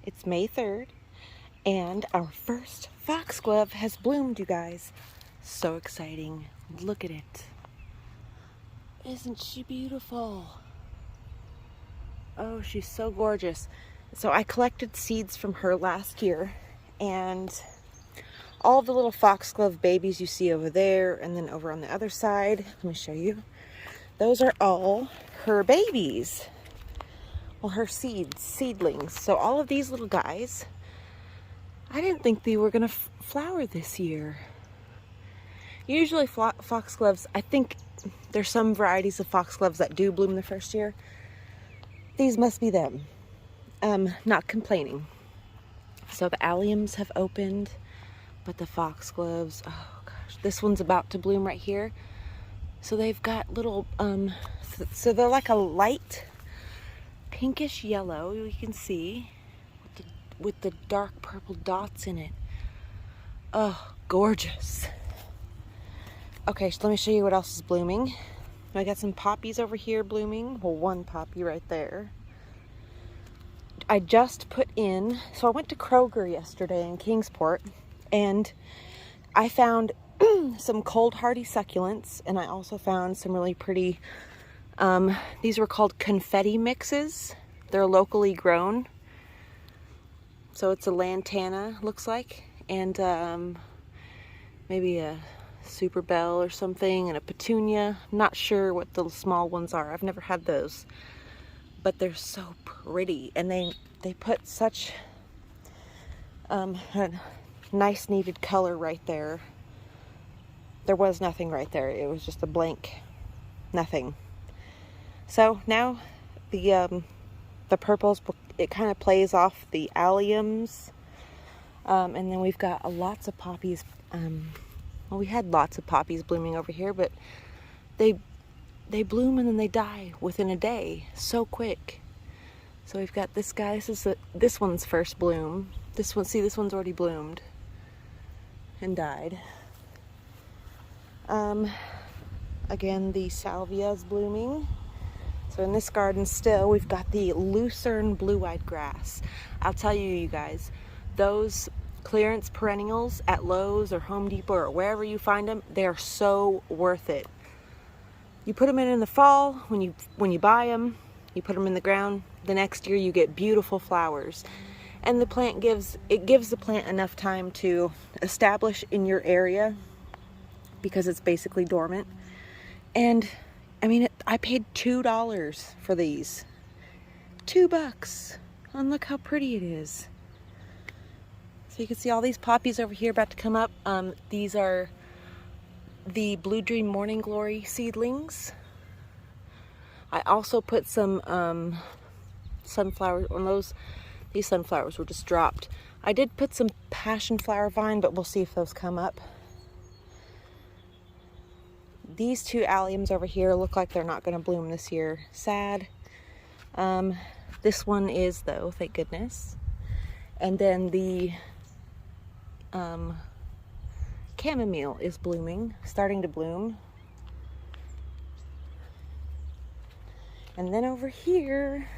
It's May 3rd, and our first foxglove has bloomed, you guys. So exciting. Look at it. Isn't she beautiful? Oh, she's so gorgeous. So I collected seeds from her last year, and all the little foxglove babies you see over there and then over on the other side, let me show you. Those are all her babies. Well, her seedlings. So all of these little guys, I didn't think they were gonna flower this year. Usually foxgloves, I think there's some varieties of foxgloves that do bloom the first year. These must be them. Not complaining. So the alliums have opened, but the foxgloves, oh gosh, this one's about to bloom right here. So they've got little, so they're like a light pinkish yellow, you can see, with the dark purple dots in it. Oh, gorgeous. Okay, so let me show you what else is blooming. I got some poppies over here blooming. Well, one poppy right there. I just put in, so I went to Kroger yesterday in Kingsport, and I found some cold hardy succulents, and I also found some really pretty, these were called confetti mixes. They're locally grown. So it's a lantana, looks like, and maybe a super bell or something, and a petunia. I'm not sure what the small ones are. I've never had those, but they're so pretty, and they put such a nice needed color right there. There was nothing right there. It was just a blank nothing. So now the purples, it kind of plays off the alliums, and then we've got lots of poppies. Well, we had lots of poppies blooming over here, but they bloom and then they die within a day, so quick. So we've got this guy. This one's first bloom. This one, see, this one's already bloomed and died. Again, the salvia is blooming. So in this garden still, we've got the lucerne blue-eyed grass. I'll tell you, you guys, those clearance perennials at Lowe's or Home Depot or wherever you find them, they are so worth it. You put them in the fall, when you buy them, you put them in the ground, the next year you get beautiful flowers. And the plant gives the plant enough time to establish in your area, because it's basically dormant. And I mean, I paid $2 for these. $2. And look how pretty it is. So you can see all these poppies over here about to come up. These are the Blue Dream Morning Glory seedlings. I also put some sunflowers on those. These sunflowers were just dropped. I did put some passion flower vine, but we'll see if those come up. These two alliums over here look like they're not going to bloom this year. Sad. This one is, though, thank goodness. And then the chamomile is blooming, starting to bloom. And then over here,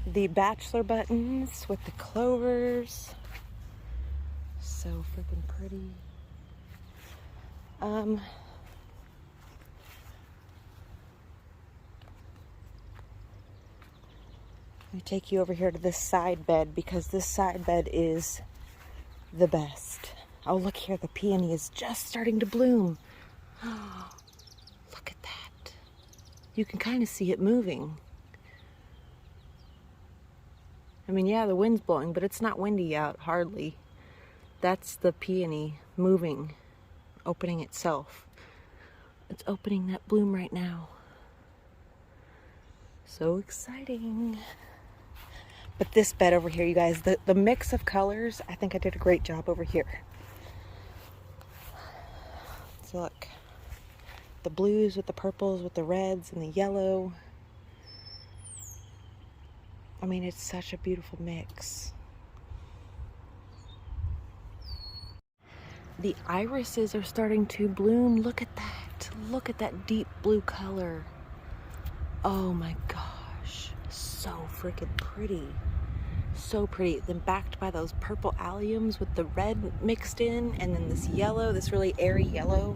the bachelor buttons with the clovers. So freaking pretty. Let me take you over here to this side bed, because this side bed is the best. Oh, look here, the peony is just starting to bloom. Oh, look at that. You can kind of see it moving. I mean, yeah, the wind's blowing, but it's not windy out, hardly. That's the peony moving, opening itself. It's opening that bloom right now. So exciting. But this bed over here, you guys, the mix of colors, I think I did a great job over here. So look, the blues with the purples, with the reds and the yellow. I mean, it's such a beautiful mix. The irises are starting to bloom. Look at that. Look at that deep blue color. Oh my gosh. So freaking pretty. So pretty. Then backed by those purple alliums with the red mixed in, and then this yellow, this really airy yellow.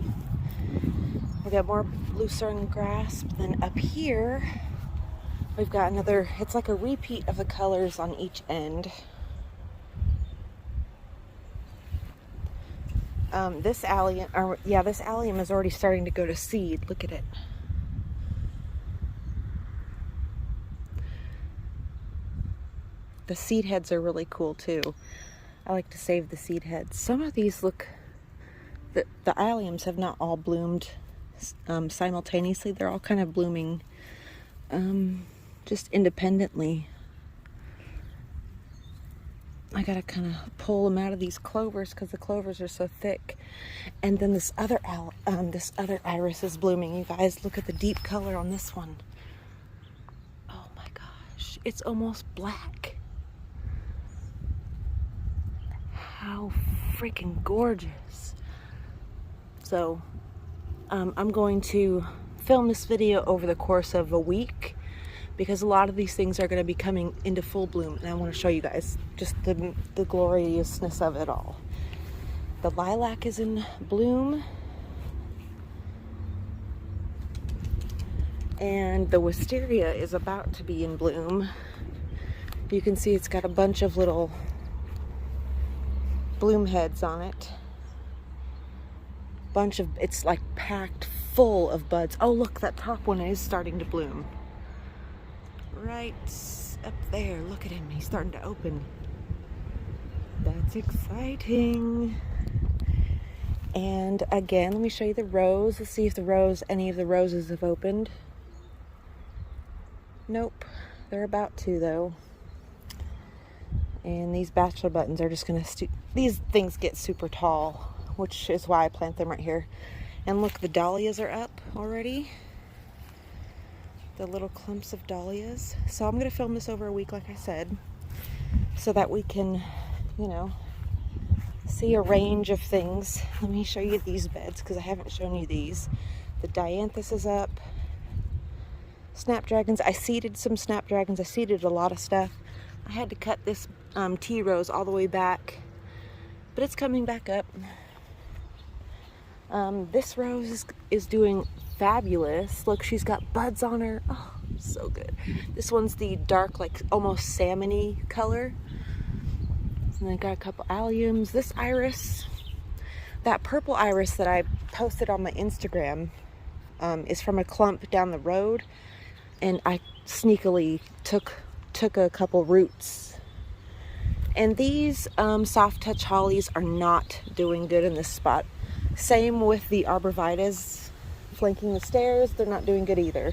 We got more lucerne grass. Then up here, we've got another, it's like a repeat of the colors on each end. This allium, this allium is already starting to go to seed. Look at it. The seed heads are really cool too. I like to save the seed heads. Some of these look, the alliums have not all bloomed simultaneously. They're all kind of blooming just independently. I gotta kind of pull them out of these clovers because the clovers are so thick. And then this other iris is blooming. You guys, look at the deep color on this one. Oh my gosh, it's almost black. How freaking gorgeous. So I'm going to film this video over the course of a week, because a lot of these things are going to be coming into full bloom, and I want to show you guys just the gloriousness of it all. The lilac is in bloom, and the wisteria is about to be in bloom. You can see it's got a bunch of little bloom heads on it. It's like packed full of buds. Oh look, that top one is starting to bloom. Right up there, look at him, he's starting to open. That's exciting. And again, let me show you the rose. Let's see if any of the roses have opened. Nope, they're about to though. And these bachelor buttons are just gonna, these things get super tall, which is why I plant them right here. And look, the dahlias are up already. The little clumps of dahlias. So I'm gonna film this over a week, like I said, so that we can, you know, see a range of things. Let me show you these beds, because I haven't shown you these. The dianthus is up. Snapdragons, I seeded some snapdragons. I seeded a lot of stuff. I had to cut this tea rose all the way back, but it's coming back up. This rose is doing fabulous. Look, she's got buds on her. Oh, so good. This one's the dark, like almost salmon-y color. And then got a couple alliums. This iris, that purple iris that I posted on my Instagram, is from a clump down the road, and I sneakily took a couple roots. And these soft touch hollies are not doing good in this spot. Same with the arborvitaes flanking the stairs, they're not doing good either.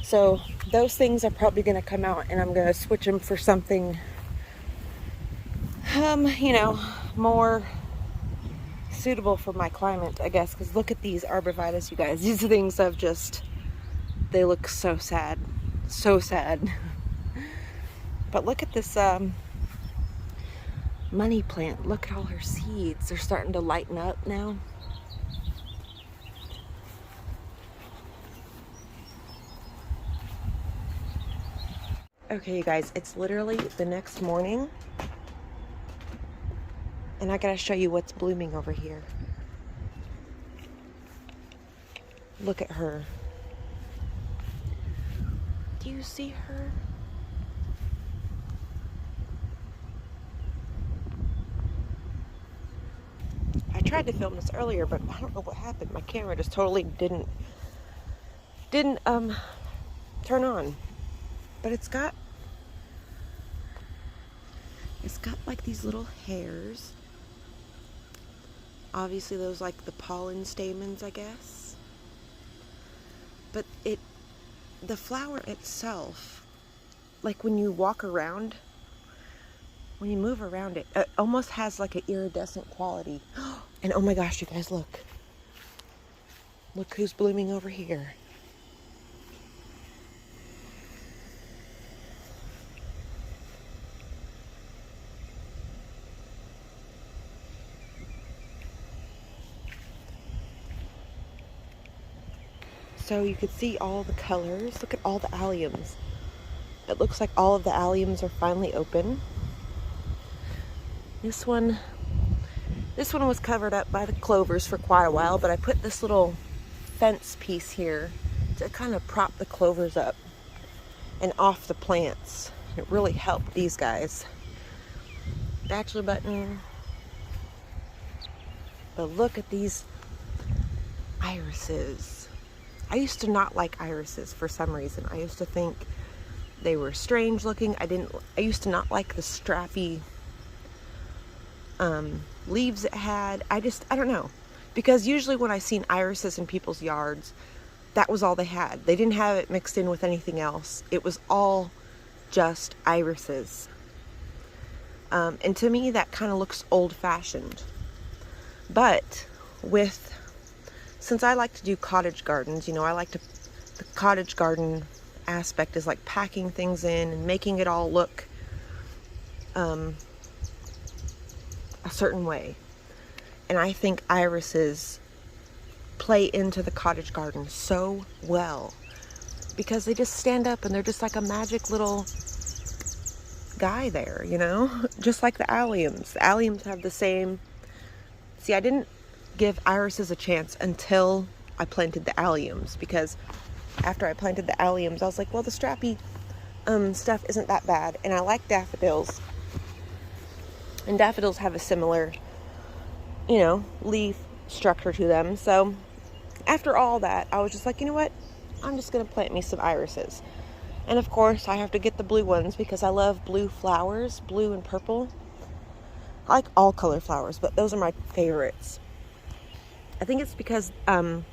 So those things are probably going to come out, and I'm going to switch them for something, you know, more suitable for my climate, I guess. Because look at these arborvitaes, you guys. These things have just, they look so sad. So sad. But look at this money plant. Look at all her seeds. They're starting to lighten up now. Okay, you guys, it's literally the next morning, and I gotta show you what's blooming over here. Look at her. Do you see her? I tried to film this earlier, but I don't know what happened. My camera just totally didn't turn on. But it's got like these little hairs. Obviously those like the pollen stamens, I guess. But the flower itself, like when you walk around, when you move around it, it almost has like an iridescent quality. And oh my gosh, you guys, look. Look who's blooming over here. So you could see all the colors. Look at all the alliums. It looks like all of the alliums are finally open. This one was covered up by the clovers for quite a while, but I put this little fence piece here to kind of prop the clovers up and off the plants. It really helped these guys. Bachelor button. But look at these irises. I used to not like irises for some reason. I used to think they were strange looking. I used to not like the strappy leaves it had. I don't know. Because usually when I seen irises in people's yards, that was all they had. They didn't have it mixed in with anything else. It was all just irises. And to me, that kind of looks old-fashioned. But since I like to do cottage gardens, you know, the cottage garden aspect is like packing things in and making it all look a certain way. And I think irises play into the cottage garden so well because they just stand up and they're just like a magic little guy there, you know, just like the alliums. The alliums have the same. See, I didn't give irises a chance until I planted the alliums, because after I planted the alliums, I was like, well, the strappy stuff isn't that bad. And I like daffodils. And daffodils have a similar, you know, leaf structure to them. So after all that, I was just like, you know what? I'm just going to plant me some irises. And of course, I have to get the blue ones because I love blue flowers, blue and purple. I like all color flowers, but those are my favorites. I think it's because they're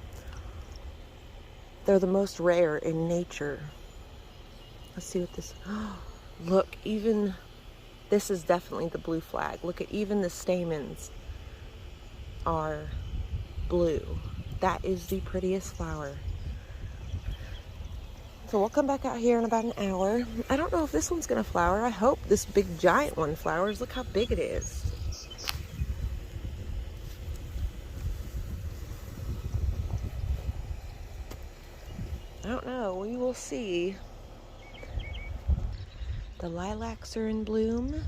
the most rare in nature. Let's see what this... Look, even... This is definitely the blue flag. Look at even the stamens are blue. That is the prettiest flower. So we'll come back out here in about an hour. I don't know if this one's going to flower. I hope this big giant one flowers. Look how big it is. I don't know. We will see. The lilacs are in bloom.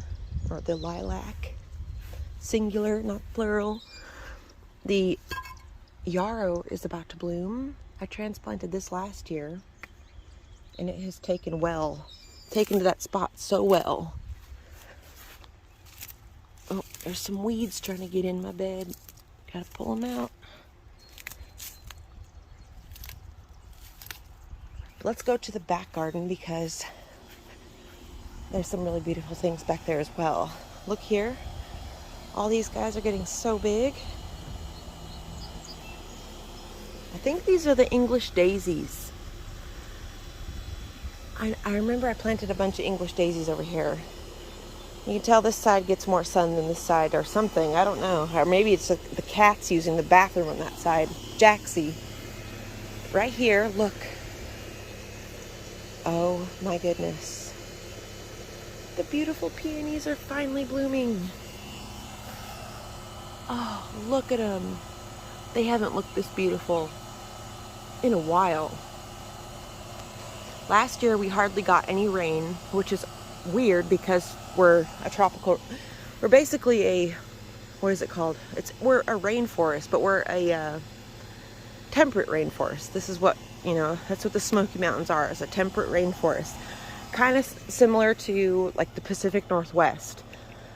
Or the lilac. Singular, not plural. The yarrow is about to bloom. I transplanted this last year. And it has taken to that spot so well. Oh, there's some weeds trying to get in my bed. Gotta pull them out. Let's go to the back garden because there's some really beautiful things back there as well. Look here. All these guys are getting so big. I think these are the English daisies. I remember I planted a bunch of English daisies over here. You can tell this side gets more sun than this side or something. I don't know. Or maybe it's the cats using the bathroom on that side. Jaxie. Right here, look. Oh my goodness. The beautiful peonies are finally blooming. Oh, look at them. They haven't looked this beautiful in a while. Last year we hardly got any rain, which is weird because we're basically a, what is it called? We're a rainforest, but we're a temperate rainforest. This is what, you know, that's what the Smoky Mountains are, is a temperate rainforest. Kind of similar to like the Pacific Northwest.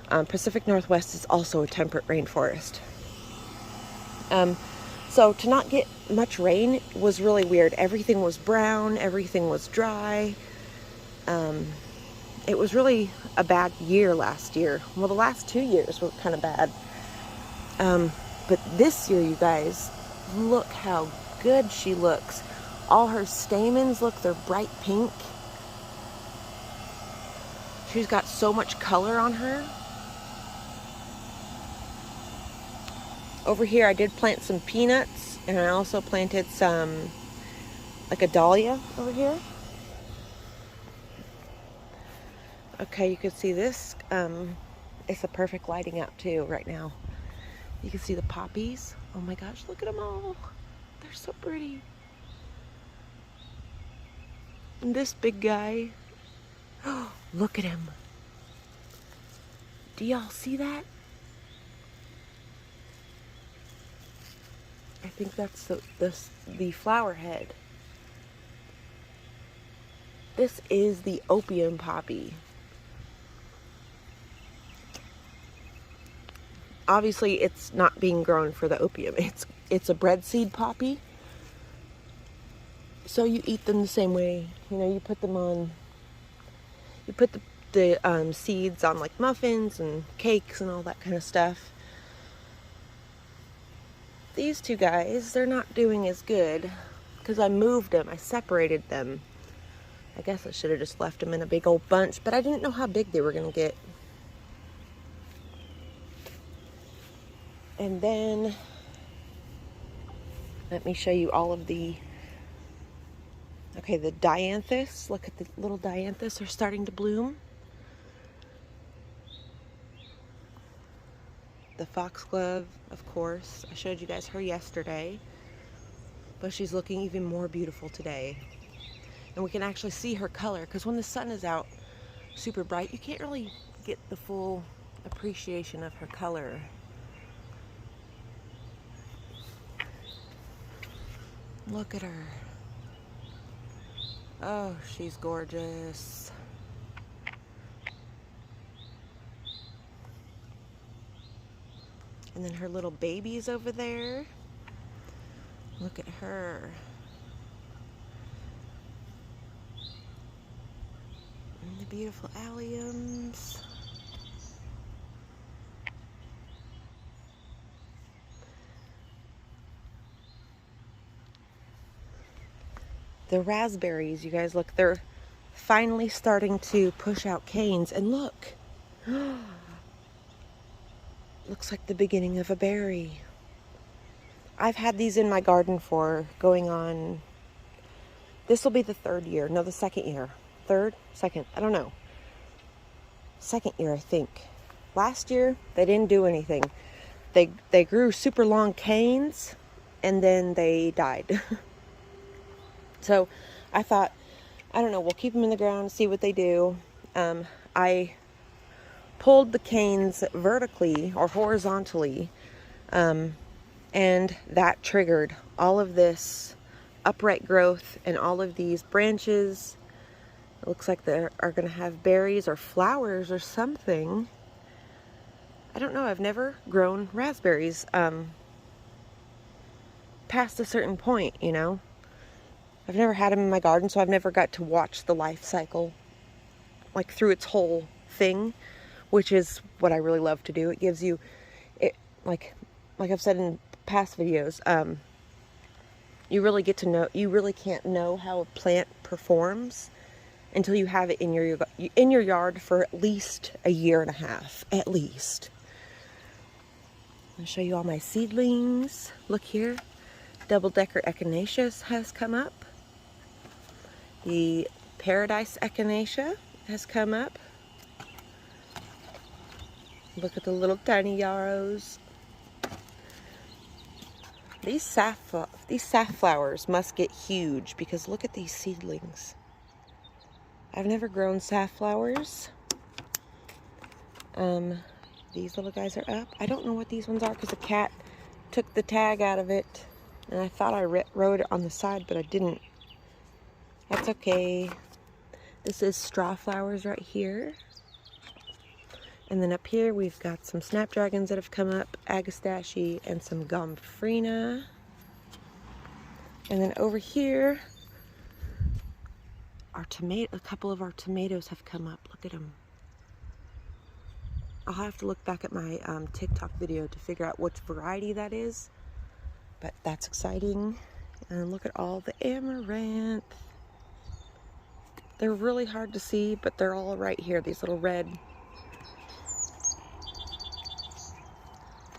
Pacific Northwest is also a temperate rainforest. So to not get much rain was really weird. Everything was brown, everything was dry. It was really a bad year last year. Well, the last 2 years were kind of bad. But this year, you guys, look how good she looks. All her stamens, look, they're bright pink. She's got so much color on her. Over here I did plant some peanuts, and I also planted some, like a dahlia over here. Okay, you can see this. It's a perfect lighting out too right now. You can see the poppies. Oh my gosh, look at them all. They're so pretty. And this big guy. Oh, look at him. Do y'all see that? I think that's the flower head. This is the opium poppy. Obviously, it's not being grown for the opium. It's a bread seed poppy. So you eat them the same way. You know, you put them on. You put the seeds on like muffins and cakes and all that kind of stuff. These two guys, they're not doing as good because I moved them. I separated them. I guess I should have just left them in a big old bunch, but I didn't know how big they were going to get. And then, let me show you all of the, okay, the dianthus. Look at the little dianthus are starting to bloom. The foxglove, of course. I showed you guys her yesterday, but she's looking even more beautiful today. And we can actually see her color, because when the sun is out super bright, you can't really get the full appreciation of her color. Look at her. Oh, she's gorgeous. And then her little babies over there. Look at her. And the beautiful alliums. The raspberries, you guys, look, they're finally starting to push out canes. And look, looks like the beginning of a berry. I've had these in my garden for going on, this will be the third year, no, the second year. Third? Second? I don't know. Second year, I think. Last year, they didn't do anything. They grew super long canes, and then they died. So I thought, I don't know, we'll keep them in the ground, see what they do. I pulled the canes vertically or horizontally, and that triggered all of this upright growth and all of these branches. It looks like they are going to have berries or flowers or something. I don't know, I've never grown raspberries past a certain point, you know. I've never had them in my garden, so I've never got to watch the life cycle, like through its whole thing, which is what I really love to do. It gives you, like I've said in past videos, you really get to know, you really can't know how a plant performs until you have it in your yard for at least a year and a half, at least. I'll show you all my seedlings. Look here, double-decker echinacea has come up. The paradise echinacea has come up. Look at the little tiny yarrows. These safflowers must get huge because look at these seedlings. I've never grown safflowers. These little guys are up. I don't know what these ones are because a cat took the tag out of it, and I thought I wrote it on the side, but I didn't. That's okay. This is straw flowers right here. And then up here we've got some snapdragons that have come up, agastache, and some gomphrena. And then over here, a couple of our tomatoes have come up. Look at them. I'll have to look back at my TikTok video to figure out which variety that is. But that's exciting. And look at all the amaranth. They're really hard to see, but they're all right here. These little red.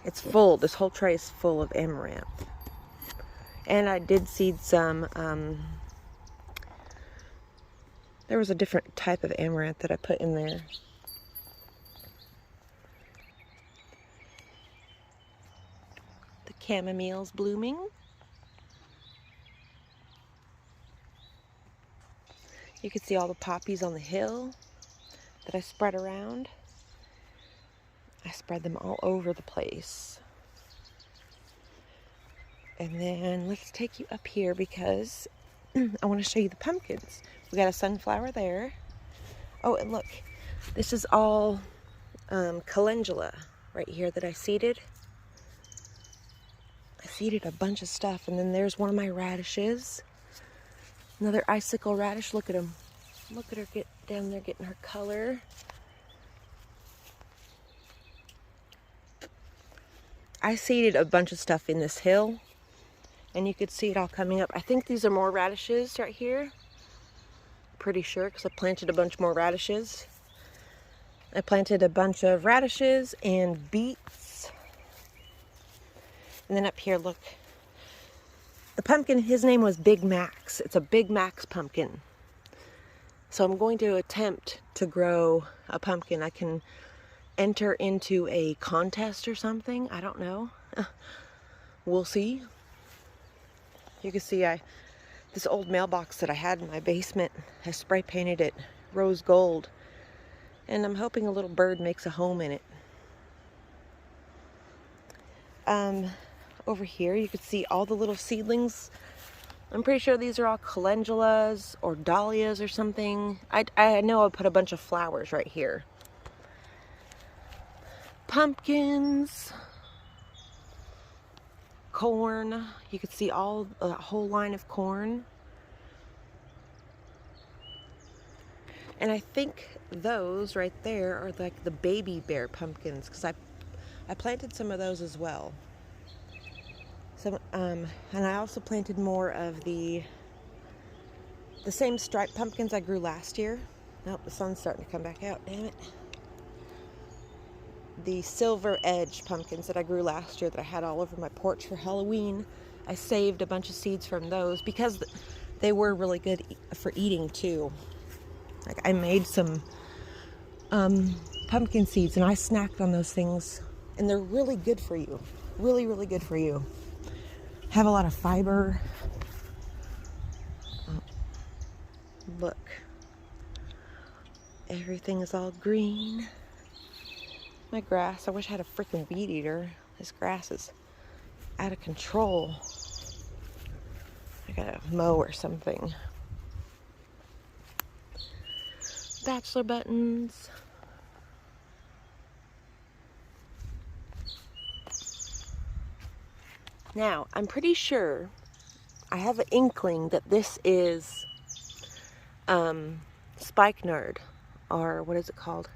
It's full. This whole tray is full of amaranth. And I did seed some, there was a different type of amaranth that I put in there. The chamomile's blooming. You can see all the poppies on the hill that I spread around. I spread them all over the place. And then let's take you up here because I want to show you the pumpkins. We got a sunflower there. Oh, and look, this is all calendula right here that I seeded. I seeded a bunch of stuff, and then there's one of my radishes. Another icicle radish. Look at them. Look at her get down there getting her color. I seeded a bunch of stuff in this hill, and you could see it all coming up. I think these are more radishes right here. Pretty sure, because I planted a bunch more radishes. I planted a bunch of radishes and beets. And then up here, look. The pumpkin, his name was Big Max. It's a Big Max pumpkin. So I'm going to attempt to grow a pumpkin. I can enter into a contest or something. I don't know. We'll see. You can see this old mailbox that I had in my basement, I spray painted it rose gold. And I'm hoping a little bird makes a home in it. Over here you can see all the little seedlings. I'm pretty sure these are all calendulas or dahlias or something. I know I put a bunch of flowers right here. Pumpkins, corn. You can see a whole line of corn. And I think those right there are like the baby bear pumpkins, because I planted some of those as well. And I also planted more of the same striped pumpkins I grew last year. Nope, the sun's starting to come back out, damn it. The silver edge pumpkins that I grew last year that I had all over my porch for Halloween. I saved a bunch of seeds from those because they were really good for eating too. Like I made some pumpkin seeds and I snacked on those things, and they're really good for you. Really, really good for you. Have a lot of fiber. Oh, look. Everything is all green. My grass, I wish I had a freaking weed eater. This grass is out of control. I gotta mow or something. Bachelor buttons. Now, I'm pretty sure, I have an inkling that this is spikenard, or what is it called?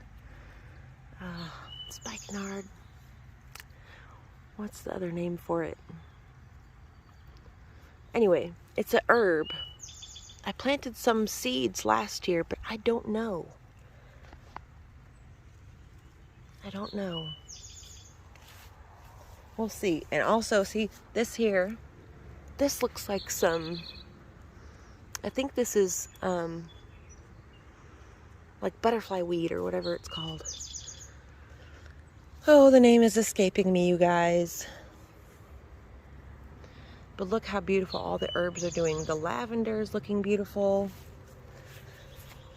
Spikenard. What's the other name for it? Anyway, it's a herb. I planted some seeds last year, but I don't know. I don't know. We'll see. And also, see, this here, this looks like some, I think this is like butterfly weed or whatever it's called. Oh, the name is escaping me, you guys. But look how beautiful all the herbs are doing. The lavender is looking beautiful.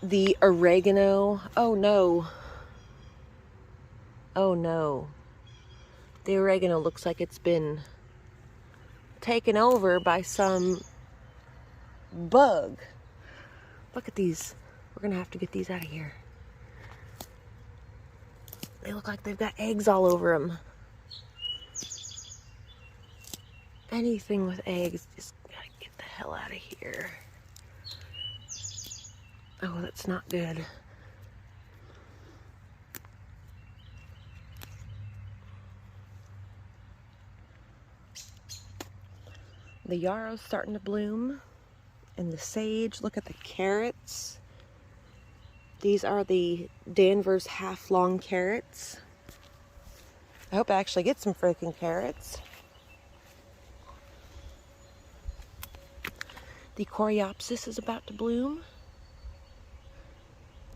The oregano. Oh no. Oh no. The oregano looks like it's been taken over by some bug. Look at these. We're gonna have to get these out of here. They look like they've got eggs all over them. Anything with eggs, just gotta get the hell out of here. Oh, that's not good. The yarrow's starting to bloom. And the sage, look at the carrots. These are the Danvers half-long carrots. I hope I actually get some freaking carrots. The coreopsis is about to bloom.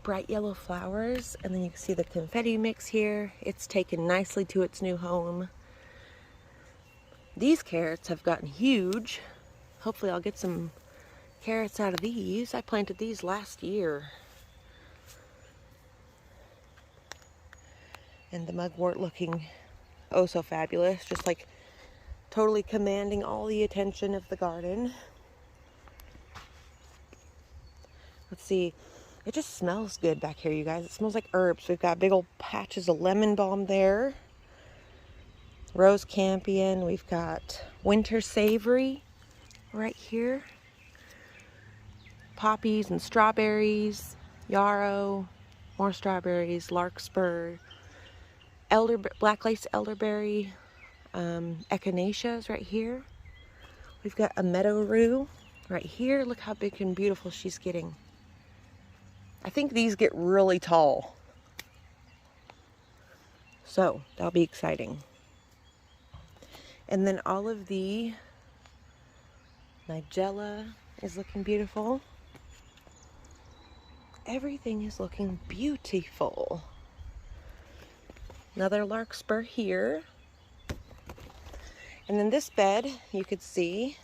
Bright yellow flowers. And then you can see the confetti mix here. It's taken nicely to its new home. These carrots have gotten huge. Hopefully I'll get some carrots out of these. I planted these last year. And the mugwort looking oh so fabulous, just like totally commanding all the attention of the garden. Let's see, it just smells good back here, you guys. It smells like herbs. We've got big old patches of lemon balm there. Rose campion. We've got winter savory right here. Poppies and strawberries, yarrow, more strawberries, larkspur, black lace elderberry, echinaceas right here. We've got a meadow rue right here. Look how big and beautiful she's getting. I think these get really tall, so that'll be exciting. And then all of the nigella is looking beautiful. Everything is looking beautiful. Another larkspur here. And then this bed, you could see.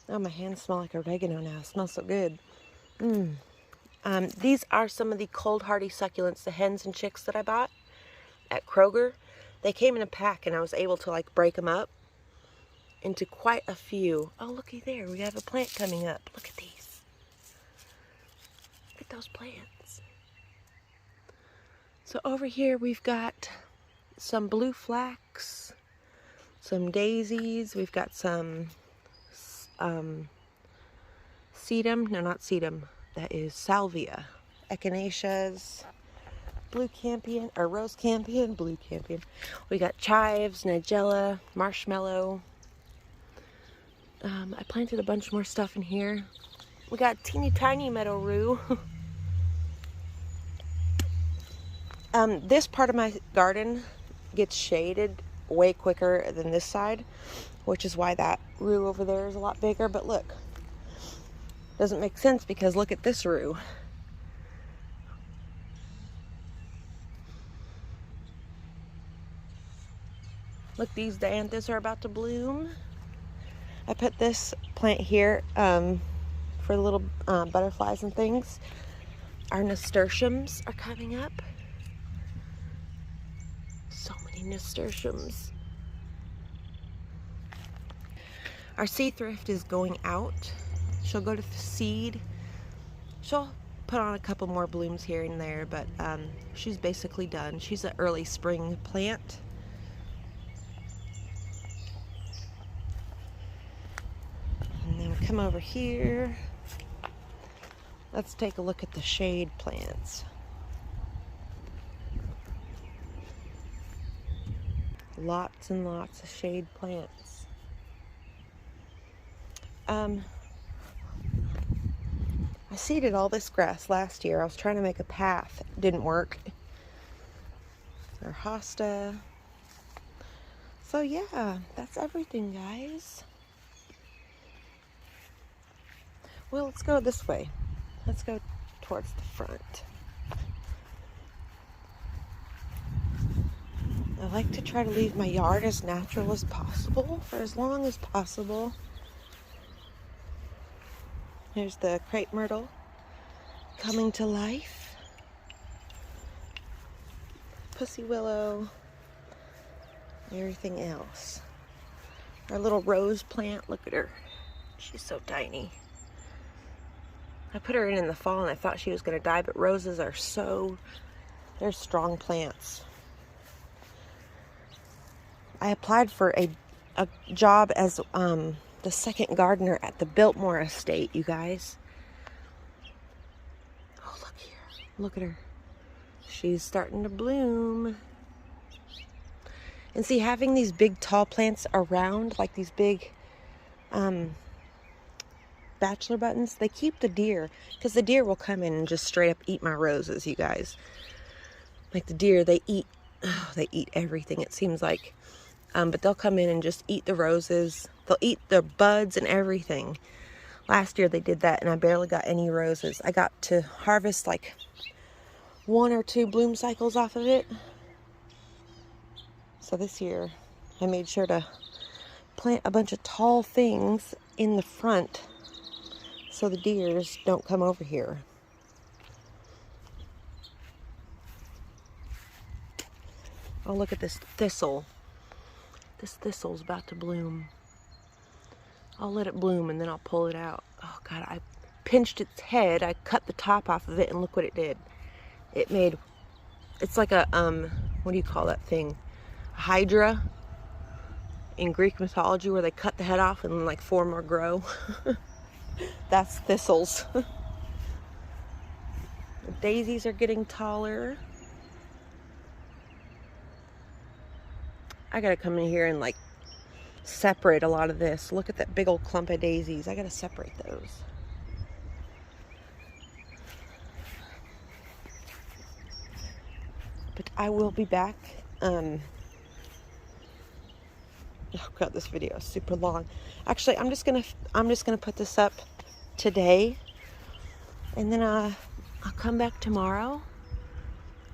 Oh, my hands smell like oregano now. It smells so good. These are some of the cold hardy succulents, the hens and chicks that I bought at Kroger. They came in a pack and I was able to like break them up into quite a few. Oh, looky there. We have a plant coming up. Look at these. Look at those plants. So over here we've got some blue flax, some daisies. We've got some sedum. No, not sedum. That is salvia. Echinaceas. Blue campion, or rose campion, blue campion. We got chives, nigella, marshmallow. I planted a bunch more stuff in here. We got teeny tiny meadow rue. This part of my garden gets shaded way quicker than this side, which is why that rue over there is a lot bigger. But look, doesn't make sense because look at this rue. Look, these dianthus are about to bloom. I put this plant here for the little butterflies and things. Our nasturtiums are coming up. So many nasturtiums. Our sea thrift is going out. She'll go to seed. She'll put on a couple more blooms here and there, but she's basically done. She's an early spring plant. And then we come over here. Let's take a look at the shade plants. Lots and lots of shade plants. I seeded all this grass last year. I was trying to make a path. It didn't work. Our hosta. So yeah, that's everything, guys. Well, let's go this way. Let's go towards the front. I like to try to leave my yard as natural as possible for as long as possible. Here's the crepe myrtle coming to life. Pussy willow. Everything else. Our little rose plant, look at her. She's so tiny. I put her in the fall and I thought she was going to die, but roses are they're strong plants. I applied for a job as the second gardener at the Biltmore estate, you guys. Oh, look here. Look at her. She's starting to bloom. And see, having these big tall plants around, like these big bachelor buttons, they keep the deer, because the deer will come in and just straight up eat my roses, you guys. Like the deer, they eat everything, it seems like. But they'll come in and just eat the roses. They'll eat the buds and everything. Last year they did that and I barely got any roses. I got to harvest like 1 or 2 bloom cycles off of it. So this year I made sure to plant a bunch of tall things in the front so the deers don't come over here. Oh, look at this thistle. This thistle's about to bloom. I'll let it bloom and then I'll pull it out. Oh God, I pinched its head. I cut the top off of it and look what it did. It made, it's like a, what do you call that thing? A hydra in Greek mythology where they cut the head off and like 4 more grow. That's thistles. The daisies are getting taller. I gotta come in here and like separate a lot of this. Look at that big old clump of daisies. I gotta separate those. But I will be back. Oh God, this video is super long. Actually, I'm just gonna put this up today, and then I'll come back tomorrow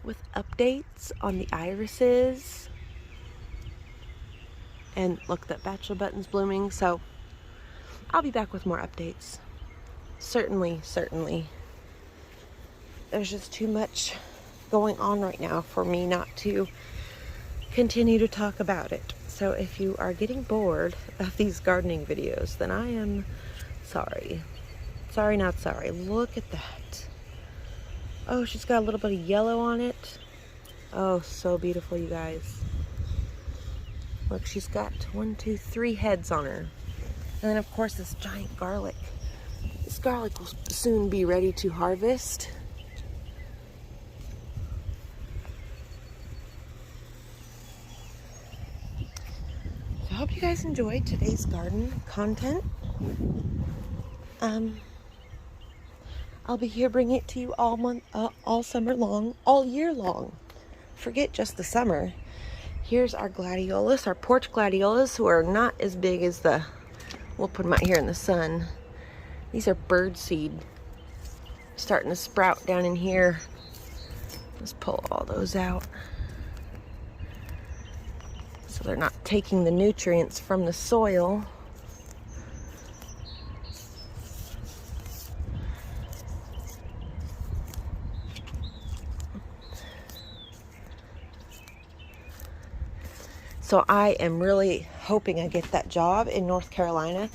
with updates on the irises. And look, that bachelor button's blooming, so I'll be back with more updates. Certainly. There's just too much going on right now for me not to continue to talk about it. So if you are getting bored of these gardening videos, then I am sorry. Sorry, not sorry. Look at that. Oh, she's got a little bit of yellow on it. Oh, so beautiful, you guys. Look, she's got 1, 2, 3 heads on her. And then of course this giant garlic. This garlic will soon be ready to harvest. So I hope you guys enjoyed today's garden content. I'll be here bringing it to you all month, all summer long, all year long. Forget just the summer. Here's our gladiolus, our porch gladiolus, who are not as big as the, we'll put them out here in the sun. These are bird seed. Starting to sprout down in here. Let's pull all those out. So they're not taking the nutrients from the soil. So I am really hoping I get that job in North Carolina.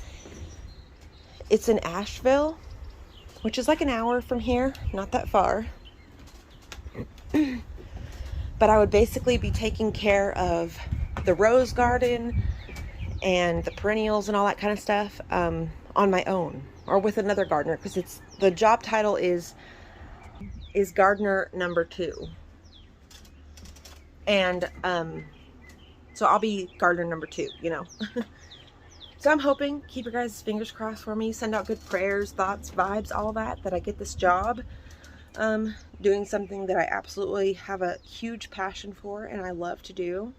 It's in Asheville, which is like an hour from here, not that far. But I would basically be taking care of the rose garden and the perennials and all that kind of stuff on my own or with another gardener, because it's, the job title is gardener number 2. And so I'll be gardener number 2, you know. So I'm hoping, keep your guys' fingers crossed for me, send out good prayers, thoughts, vibes, all that I get this job doing something that I absolutely have a huge passion for and I love to do.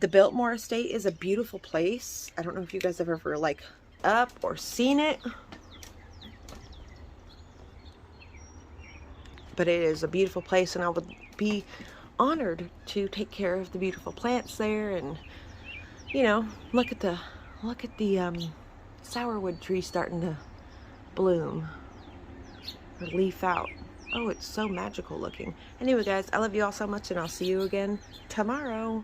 The Biltmore Estate is a beautiful place. I don't know if you guys have ever like up or seen it, but it is a beautiful place and I would be honored to take care of the beautiful plants there. And you know, look at the sourwood tree starting to bloom or leaf out. Oh, it's so magical looking. Anyway guys, I love you all so much and I'll see you again tomorrow.